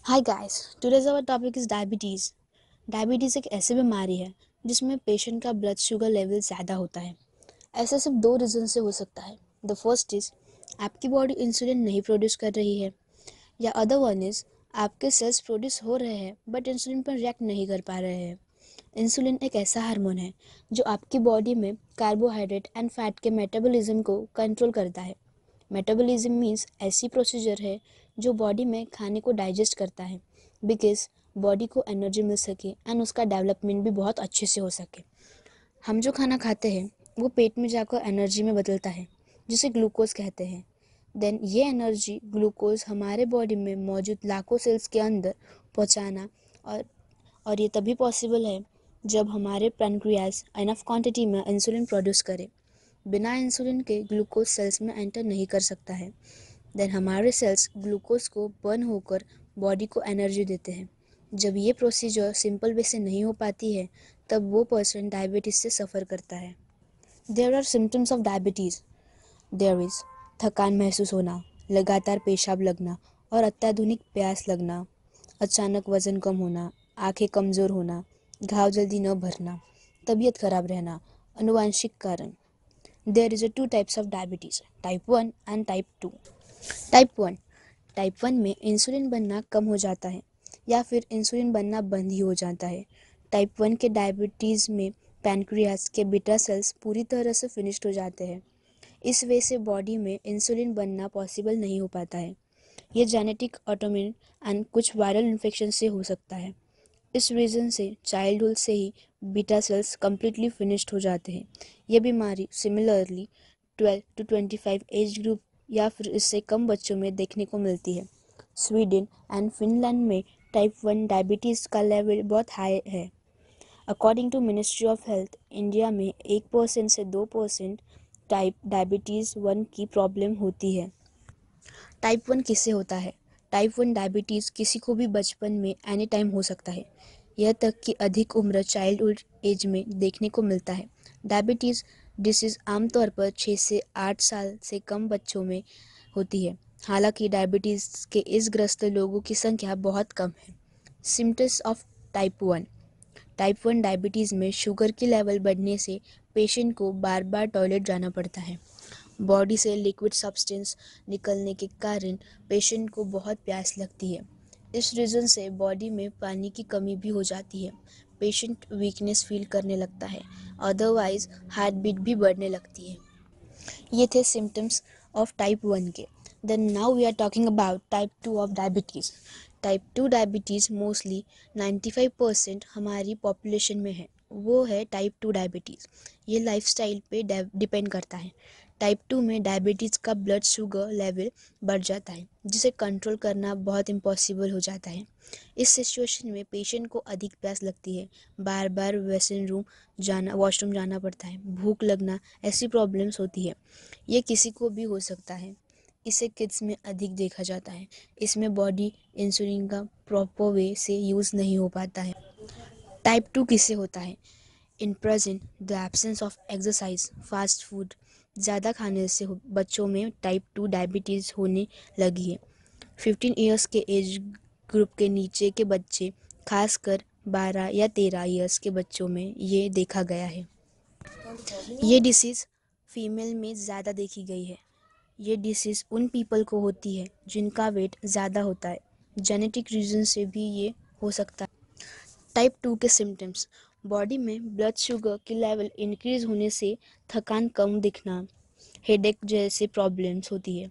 Hi guys, today's our topic is diabetes. Diabetes एक ऐसी बीमारी है जिसमें पेशेंट का ब्लड शुगर लेवल ज़्यादा होता है। ऐसा सिर्फ दो रीज़न से हो सकता है। द फर्स्ट इज़ आपकी बॉडी इंसुलिन नहीं प्रोड्यूस कर रही है, या अदर वन इज़ आपके सेल्स प्रोड्यूस हो रहे हैं बट इंसुलिन पर रिएक्ट नहीं कर पा रहे हैं। इंसुलिन एक ऐसा हार्मोन है जो आपकी बॉडी में कार्बोहाइड्रेट एंड फैट के मेटाबॉलिज्म को कंट्रोल करता है। मेटाबॉलिज्म मीन्स ऐसी प्रोसीजर है जो बॉडी में खाने को डाइजेस्ट करता है, बिकॉज बॉडी को एनर्जी मिल सके एंड उसका डेवलपमेंट भी बहुत अच्छे से हो सके। हम जो खाना खाते हैं वो पेट में जाकर एनर्जी में बदलता है, जिसे ग्लूकोज कहते हैं। देन ये एनर्जी ग्लूकोज हमारे बॉडी में मौजूद लाखों सेल्स के अंदर पहुंचाना और और ये तभी पॉसिबल है जब हमारे पैनक्रियास इनफ क्वांटिटी में इंसुलिन प्रोड्यूस करे। बिना इंसुलिन के ग्लूकोज सेल्स में एंटर नहीं कर सकता है। देन हमारे सेल्स ग्लूकोज को बर्न होकर बॉडी को एनर्जी देते हैं। जब ये प्रोसीजर सिंपल वे से नहीं हो पाती है तब वो पर्सन डायबिटीज से सफ़र करता है। There are symptoms of diabetes. There is थकान महसूस होना, लगातार पेशाब लगना और अत्याधुनिक प्यास लगना, अचानक वज़न कम होना, आंखें कमज़ोर होना, घाव जल्दी न भरना, तबीयत खराब रहना, अनुवांशिक कारण। There is a two types of diabetes, type 1 and type 2. Type 1 में इंसुलिन बनना कम हो जाता है या फिर इंसुलिन बनना बंद ही हो जाता है। टाइप 1 के डायबिटीज़ में पैनक्रियास के बीटा सेल्स पूरी तरह से फिनिश्ड हो जाते हैं। इस वजह से बॉडी में इंसुलिन बनना पॉसिबल नहीं हो पाता है। यह जेनेटिक, ऑटोइम्यून एंड कुछ वायरल इन्फेक्शन से हो सकता है। इस रीज़न से चाइल्डहुड से ही बीटा सेल्स कम्प्लीटली फिनिश्ड हो जाते हैं। यह बीमारी सिमिलरली 12 to 25 एज ग्रुप या फिर इससे कम बच्चों में देखने को मिलती है। स्वीडन एंड फिनलैंड में टाइप 1 डायबिटीज़ का लेवल बहुत हाई है। According to ministry of health, India में 1% से 2% टाइप डायबिटीज़ 1 की प्रॉब्लम होती है। टाइप 1 किससे होता है? टाइप 1 डायबिटीज़ किसी को भी बचपन में एनी टाइम हो सकता है, यह तक कि अधिक उम्र चाइल्डहुड एज में देखने को मिलता है। डायबिटीज़ डिसीज़ आमतौर पर 6 से 8 साल से कम बच्चों में होती है। हालांकि डायबिटीज़ के इस ग्रस्त लोगों की संख्या बहुत कम है। सिम्टम्स ऑफ टाइप 1 डायबिटीज़ में शुगर की लेवल बढ़ने से पेशेंट को बार बार टॉयलेट जाना पड़ता है। बॉडी से लिक्विड सब्सटेंस निकलने के कारण पेशेंट को बहुत प्यास लगती है। इस रीज़न से बॉडी में पानी की कमी भी हो जाती है। पेशेंट वीकनेस फील करने लगता है, अदरवाइज हार्ट बीट भी बढ़ने लगती है। ये थे सिम्टम्स ऑफ टाइप 1 के। Then now we are talking about type 2 of diabetes. Type 2 diabetes mostly 95% हमारी पॉपुलेशन में है, वो है टाइप 2 डायबिटीज़। ये लाइफस्टाइल पे डिपेंड करता है। टाइप 2 में डायबिटीज़ का ब्लड शुगर लेवल बढ़ जाता है, जिसे कंट्रोल करना बहुत इम्पॉसिबल हो जाता है। इस सिचुएशन में पेशेंट को अधिक प्यास लगती है, बार बार वॉशरूम जाना पड़ता है, भूख लगना, ऐसी प्रॉब्लम्स होती है। ये किसी को भी हो सकता है। इसे किड्स में अधिक देखा जाता है। इसमें बॉडी इंसुलिन का प्रॉपर वे से यूज़ नहीं हो पाता है। टाइप 2 किससे होता है? In present the absence of exercise, fast food ज़्यादा खाने से बच्चों में टाइप 2 डायबिटीज़ होने लगी है। 15 ईयर्स के एज ग्रुप के नीचे के बच्चे, खासकर 12 या 13 ईयर्स के बच्चों में ये देखा गया है। ये डिसीज़ फीमेल में ज़्यादा देखी गई है। ये डिसीज़ उन पीपल को होती है जिनका वेट ज़्यादा होता है। जेनेटिक रीज़न से भी ये हो सकता है। टाइप 2 के सिम्टम्स: बॉडी में ब्लड शुगर की लेवल इंक्रीज होने से थकान कम दिखना, हेडेक जैसे प्रॉब्लम्स होती है।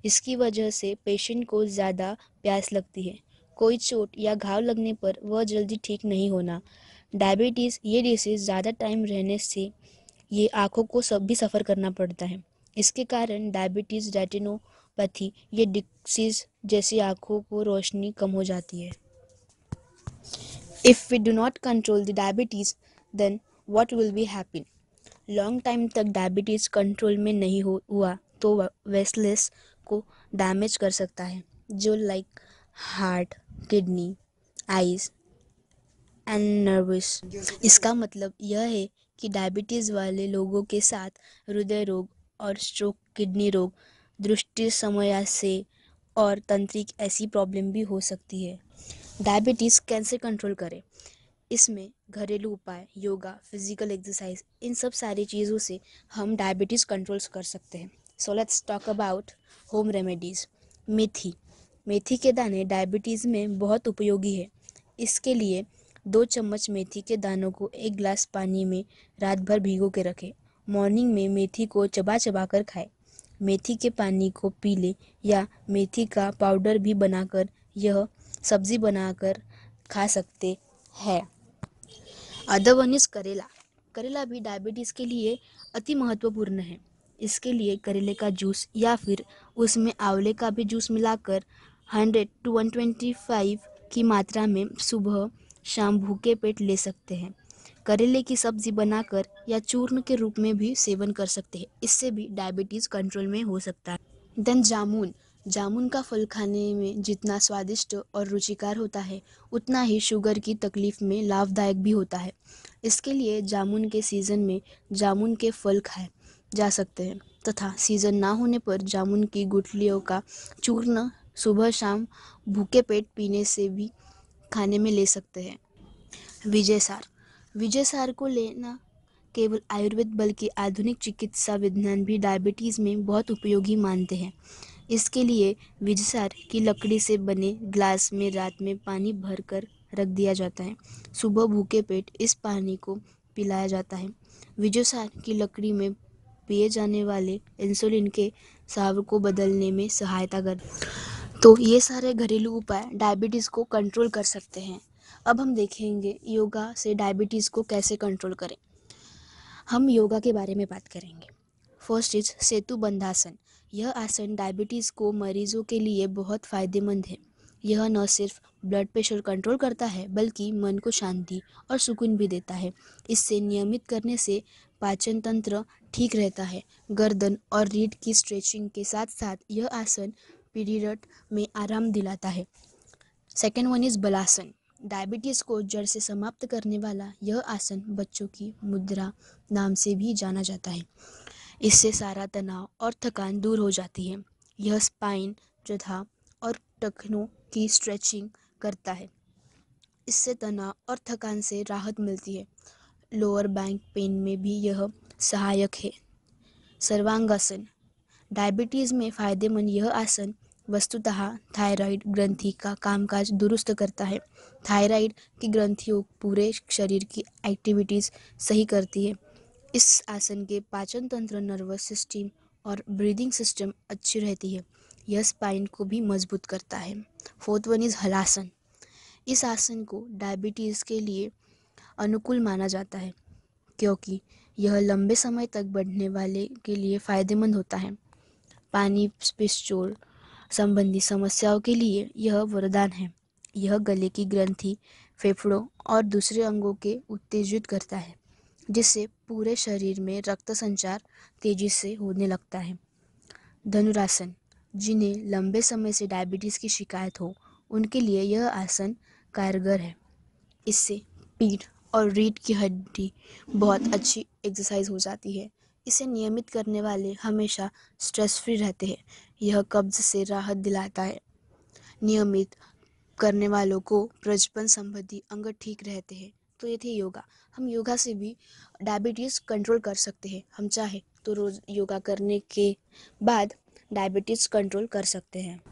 इसकी वजह से पेशेंट को ज़्यादा प्यास लगती है। कोई चोट या घाव लगने पर वह जल्दी ठीक नहीं होना। डायबिटीज़ ये डिसीज़ ज़्यादा टाइम रहने से ये आँखों को भी सफ़र करना पड़ता है। इसके कारण डायबिटीज़ रेटिनोपैथी, ये डिसीज़ जैसी आँखों को रोशनी कम हो जाती है। If we do not control the diabetes, then what will be happen? Long time तक डायबिटीज़ कंट्रोल में नहीं हुआ तो वेसल्स को डैमेज कर सकता है, जो like heart, kidney, eyes and nervous. इसका मतलब यह है कि डायबिटीज़ वाले लोगों के साथ हृदय रोग और स्ट्रोक, किडनी रोग, दृष्टि समस्या से और तंत्रिक ऐसी प्रॉब्लम भी हो सकती है। डायबिटीज़ कैसे कंट्रोल करें? इसमें घरेलू उपाय, योगा, फिजिकल एक्सरसाइज, इन सब सारी चीज़ों से हम डायबिटीज़ कंट्रोल्स कर सकते हैं। So let's talk about home remedies. मेथी। मेथी के दाने डायबिटीज़ में बहुत उपयोगी है। इसके लिए 2 चम्मच मेथी के दानों को 1 गिलास पानी में रात भर भिगो के रखें। मॉर्निंग में मेथी को चबा चबा कर खाएं। मेथी के पानी को पी लें या मेथी का पाउडर भी बनाकर यह सब्जी बनाकर खा सकते हैं। अदर वन इज करेला। करेला भी डायबिटीज़ के लिए अति महत्वपूर्ण है। इसके लिए करेले का जूस या फिर उसमें आंवले का भी जूस मिलाकर 100 to 125 की मात्रा में सुबह शाम भूखे पेट ले सकते हैं। करेले की सब्जी बनाकर या चूर्ण के रूप में भी सेवन कर सकते हैं। इससे भी डायबिटीज़ कंट्रोल में हो सकता है। देन जामुन। जामुन का फल खाने में जितना स्वादिष्ट और रुचिकर होता है, उतना ही शुगर की तकलीफ में लाभदायक भी होता है। इसके लिए जामुन के सीज़न में जामुन के फल खाए जा सकते हैं तथा सीज़न ना होने पर जामुन की गुठलियों का चूर्ण सुबह शाम भूखे पेट पीने से भी खाने में ले सकते हैं। विजय सार। विजय सार को लेना केवल आयुर्वेद बल्कि आधुनिक चिकित्सा विज्ञान भी डायबिटीज़ में बहुत उपयोगी मानते हैं। इसके लिए विजयसार की लकड़ी से बने ग्लास में रात में पानी भरकर रख दिया जाता है। सुबह भूखे पेट इस पानी को पिलाया जाता है। विजयसार की लकड़ी में पिए जाने वाले इंसुलिन के स्राव को बदलने में सहायता कर। तो ये सारे घरेलू उपाय डायबिटीज़ को कंट्रोल कर सकते हैं। अब हम देखेंगे योगा से डायबिटीज़ को कैसे कंट्रोल करें। हम योगा के बारे में बात करेंगे। फर्स्ट इज सेतु बंधासन। यह आसन डायबिटीज़ को मरीजों के लिए बहुत फ़ायदेमंद है। यह न सिर्फ ब्लड प्रेशर कंट्रोल करता है बल्कि मन को शांति और सुकून भी देता है। इससे नियमित करने से पाचन तंत्र ठीक रहता है। गर्दन और रीढ़ की स्ट्रेचिंग के साथ साथ यह आसन पीरियड में आराम दिलाता है। Second one is Balasana. Diabetes को जड़ से समाप्त करने वाला यह आसन बच्चों की मुद्रा नाम से भी जाना जाता है। इससे सारा तनाव और थकान दूर हो जाती है। यह स्पाइन, जठा और टखनों की स्ट्रेचिंग करता है। इससे तनाव और थकान से राहत मिलती है। लोअर बैक पेन में भी यह सहायक है। सर्वांगासन। डायबिटीज़ में फ़ायदेमंद यह आसन वस्तुतः थायराइड ग्रंथि का कामकाज दुरुस्त करता है। थायराइड की ग्रंथियों पूरे शरीर की एक्टिविटीज़ सही करती है। इस आसन के पाचन तंत्र, नर्वस सिस्टम और ब्रीदिंग सिस्टम अच्छी रहती है। यह स्पाइन को भी मजबूत करता है। Fourth one is halasana. इस आसन को डायबिटीज़ के लिए अनुकूल माना जाता है क्योंकि यह लंबे समय तक बढ़ने वाले के लिए फ़ायदेमंद होता है। पानी पिस्टोल संबंधी समस्याओं के लिए यह वरदान है। यह गले की ग्रंथि, फेफड़ों और दूसरे अंगों के उत्तेजित करता है, जिससे पूरे शरीर में रक्त संचार तेजी से होने लगता है। धनुरासन। जिन्हें लंबे समय से डायबिटीज़ की शिकायत हो, उनके लिए यह आसन कारगर है। इससे पीठ और रीढ़ की हड्डी बहुत अच्छी एक्सरसाइज हो जाती है। इसे नियमित करने वाले हमेशा स्ट्रेस फ्री रहते हैं। यह कब्ज से राहत दिलाता है। नियमित करने वालों को प्रजनन संबंधी अंग ठीक रहते हैं। तो ये थे योगा। हम योगा से भी डायबिटीज़ कंट्रोल कर सकते हैं। हम चाहे तो रोज़ योगा करने के बाद डायबिटीज़ कंट्रोल कर सकते हैं।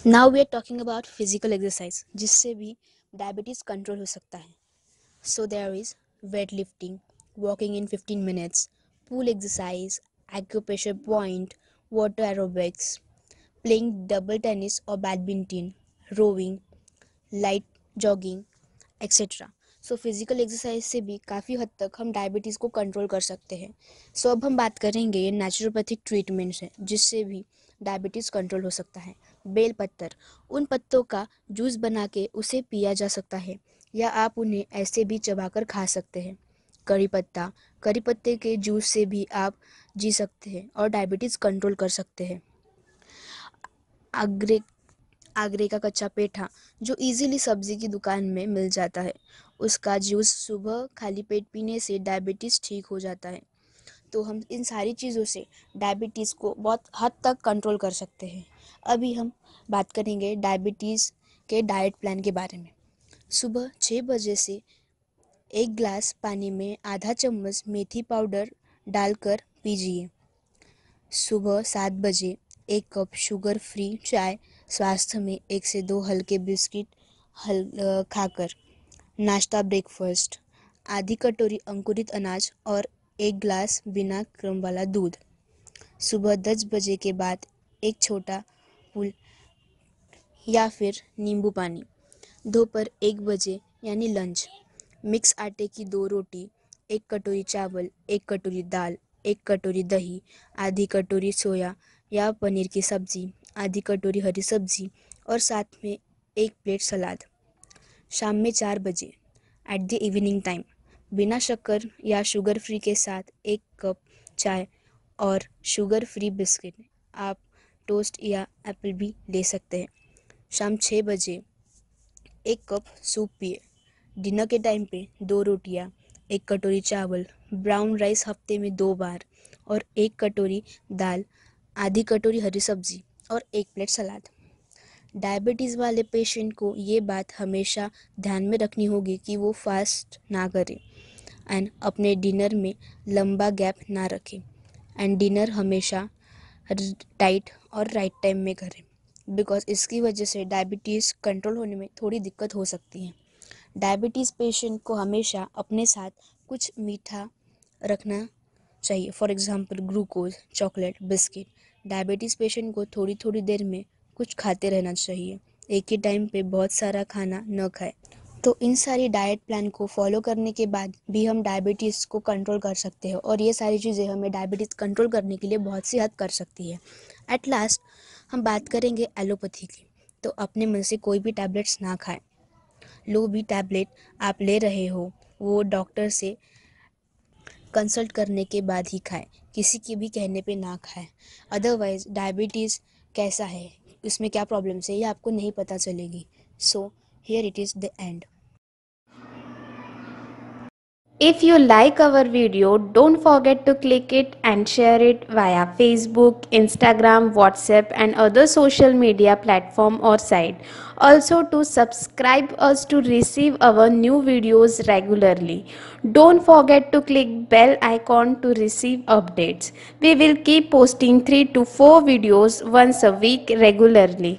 Now we are talking about physical exercise, जिससे भी डायबिटीज़ कंट्रोल हो सकता है। So there is weight lifting, walking in 15 minutes, pool exercise, acupressure point, water aerobics, playing double tennis or badminton, rowing, light jogging etcetera. So physical exercise से भी काफ़ी हद तक हम डायबिटीज़ को कंट्रोल कर सकते हैं। सो अब हम बात करेंगे ये नेचुरोपैथिक ट्रीटमेंट्स हैं जिससे भी डायबिटीज़ कंट्रोल हो सकता है। बेल पत्तर, उन पत्तों का जूस बना के उसे पिया जा सकता है या आप उन्हें ऐसे भी चबाकर खा सकते हैं। करी पत्ता, करी पत्ते के जूस से भी आप जी सकते हैं और डायबिटीज़ कंट्रोल कर सकते हैं। आगरे का कच्चा पेठा, जो इजीली सब्जी की दुकान में मिल जाता है, उसका जूस सुबह खाली पेट पीने से डायबिटीज़ ठीक हो जाता है। तो हम इन सारी चीज़ों से डायबिटीज़ को बहुत हद तक कंट्रोल कर सकते हैं। अभी हम बात करेंगे डायबिटीज़ के डाइट प्लान के बारे में। सुबह 6 बजे से 1 ग्लास पानी में आधा चम्मच मेथी पाउडर डालकर पीजिए। सुबह 7 बजे 1 कप शुगर फ्री चाय, स्वास्थ्य में 1 से 2 हल्के बिस्किट खाकर। नाश्ता ब्रेकफास्ट, आधी कटोरी अंकुरित अनाज और 1 ग्लास बिना क्रीम वाला दूध। सुबह 10 बजे के बाद एक छोटा फूल या फिर नींबू पानी। दोपहर 1 बजे यानी लंच, मिक्स आटे की 2 रोटी, 1 कटोरी चावल, 1 कटोरी दाल, 1 कटोरी दही, आधी कटोरी सोया या पनीर की सब्जी, आधी कटोरी हरी सब्जी और साथ में 1 प्लेट सलाद। शाम में 4 बजे एट द इवनिंग टाइम, बिना शक्कर या शुगर फ्री के साथ 1 कप चाय और शुगर फ्री बिस्किट। आप टोस्ट या एप्पल भी ले सकते हैं। शाम 6 बजे 1 कप सूप पिए। डिनर के टाइम पे 2 रोटियां, 1 कटोरी चावल, ब्राउन राइस हफ्ते में 2 बार और 1 कटोरी दाल, आधी कटोरी हरी सब्जी और 1 प्लेट सलाद। डायबिटीज़ वाले पेशेंट को ये बात हमेशा ध्यान में रखनी होगी कि वो फास्ट ना करें एंड अपने डिनर में लंबा गैप ना रखें एंड डिनर हमेशा टाइट और राइट टाइम में करें, बिकॉज इसकी वजह से डायबिटीज़ कंट्रोल होने में थोड़ी दिक्कत हो सकती है। डायबिटीज़ पेशेंट को हमेशा अपने साथ कुछ मीठा रखना चाहिए, for example glucose, chocolate, biscuit. Diabetes patient को थोड़ी थोड़ी देर में कुछ खाते रहना चाहिए, एक ही टाइम पे बहुत सारा खाना न खाए। तो इन सारी डाइट प्लान को फॉलो करने के बाद भी हम डायबिटीज़ को कंट्रोल कर सकते हैं और ये सारी चीज़ें हमें डायबिटीज़ कंट्रोल करने के लिए बहुत सी हेल्प कर सकती है। एट लास्ट हम बात करेंगे एलोपैथी की। तो अपने मन से कोई भी टैबलेट्स ना खाएं। जो भी टैबलेट आप ले रहे हो वो डॉक्टर से कंसल्ट करने के बाद ही खाएं, किसी के भी कहने पे ना खाएं। अदरवाइज़ डायबिटीज़ कैसा है, इसमें क्या प्रॉब्लम्स है, ये आपको नहीं पता चलेगी। So here it is the end. If you like our video, don't forget to click it and share it via Facebook, Instagram, WhatsApp and other social media platform or site. Also to subscribe us to receive our new videos regularly. Don't forget to click bell icon to receive updates. We will keep posting 3 to 4 videos once a week regularly.